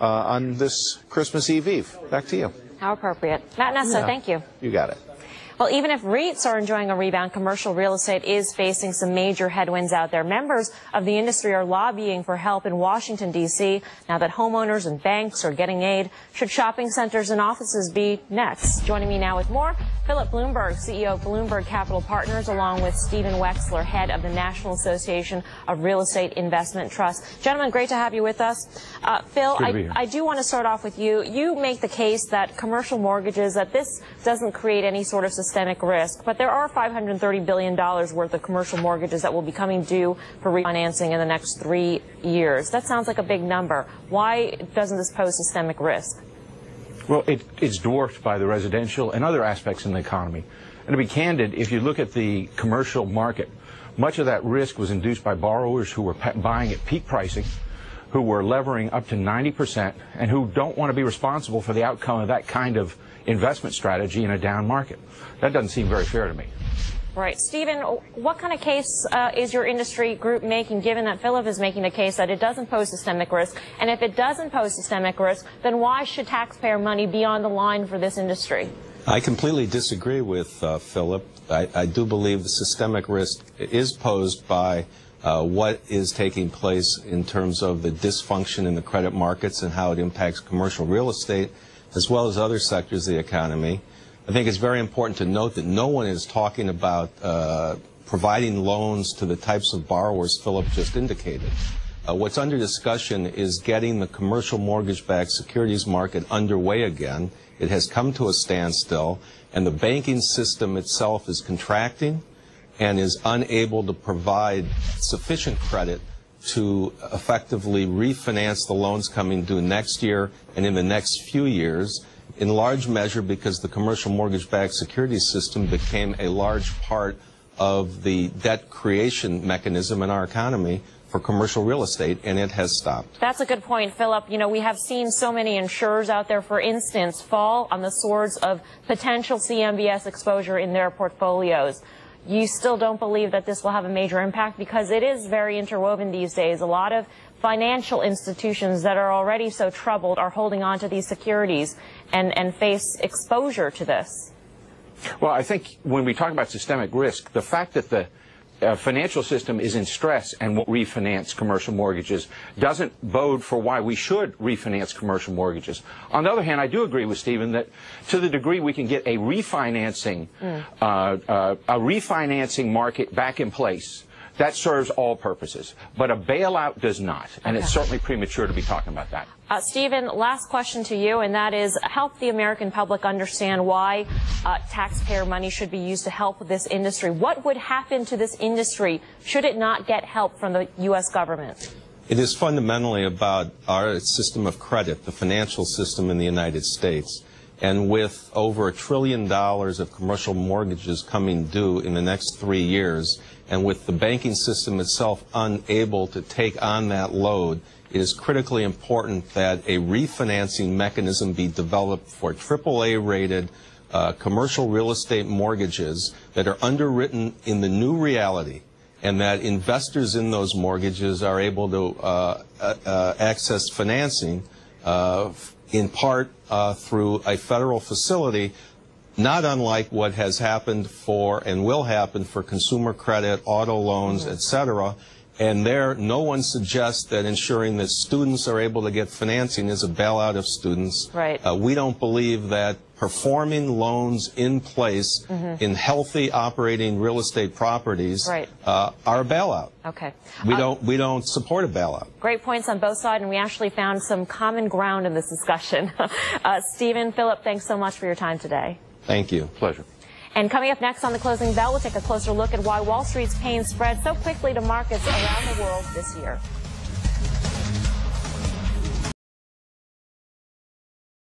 on this Christmas Eve. Back to you. How appropriate. Matt Nessa, thank you. You got it. Well, even if REITs are enjoying a rebound, commercial real estate is facing some major headwinds out there. Members of the industry are lobbying for help in Washington, D.C. now that homeowners and banks are getting aid. Should shopping centers and offices be next? Joining me now with more, Philip Blumberg, CEO of Blumberg Capital Partners, along with Stephen Wexler, head of the National Association of Real Estate Investment Trusts. Gentlemen, great to have you with us. Phil, I do want to start off with you. You make the case that commercial mortgages, that this doesn't create any sort of systemic risk, but there are $530 billion worth of commercial mortgages that will be coming due for refinancing in the next 3 years. That sounds like a big number. Why doesn't this pose systemic risk? Well, it's dwarfed by the residential and other aspects in the economy. And to be candid, if you look at the commercial market, much of that risk was induced by borrowers who were buying at peak pricing, who were levering up to 90%, and who don't want to be responsible for the outcome of that kind of investment strategy in a down market. That doesn't seem very fair to me. Right. Stephen, what kind of case is your industry group making, given that Philip is making the case that it doesn't pose systemic risk? And if it doesn't pose systemic risk, then why should taxpayer money be on the line for this industry? I completely disagree with Philip. I do believe the systemic risk is posed by what is taking place in terms of the dysfunction in the credit markets and how it impacts commercial real estate, as well as other sectors of the economy. I think it's very important to note that no one is talking about providing loans to the types of borrowers Philip just indicated. What's under discussion is getting the commercial mortgage-backed securities market underway again. It has come to a standstill, and the banking system itself is contracting and is unable to provide sufficient credit to effectively refinance the loans coming due next year and in the next few years, in large measure because the commercial mortgage-backed securities system became a large part of the debt creation mechanism in our economy for commercial real estate, and it has stopped. That's a good point, Philip. You know, we have seen so many insurers out there, for instance, fall on the swords of potential CMBS exposure in their portfolios. You still don't believe that this will have a major impact, because it is very interwoven these days. A lot of financial institutions that are already so troubled are holding on to these securities and face exposure to this. Well, I think when we talk about systemic risk, the fact that the financial system is in stress and won't refinance commercial mortgages doesn't bode for why we should refinance commercial mortgages. On the other hand, I do agree with Stephen that to the degree we can get a refinancing market back in place, that serves all purposes. But a bailout does not, and it's certainly premature to be talking about that. Stephen, last question to you, and that is, help the American public understand why taxpayer money should be used to help this industry. What would happen to this industry should it not get help from the U.S. government? It is fundamentally about our system of credit, the financial system in the United States. And with over $1 trillion of commercial mortgages coming due in the next 3 years, and with the banking system itself unable to take on that load, it is critically important that a refinancing mechanism be developed for AAA-rated commercial real estate mortgages that are underwritten in the new reality, and that investors in those mortgages are able to access financing in part through a federal facility, not unlike what has happened for and will happen for consumer credit, auto loans, etc. And there, no one suggests that ensuring that students are able to get financing is a bailout of students. Right. We don't believe that performing loans in place in healthy operating real estate properties are a bailout. Okay. We don't support a bailout. Great points on both sides, and we actually found some common ground in this discussion. Stephen, Philip, thanks so much for your time today. Thank you. Pleasure. And coming up next on The Closing Bell, we'll take a closer look at why Wall Street's pain spread so quickly to markets around the world this year.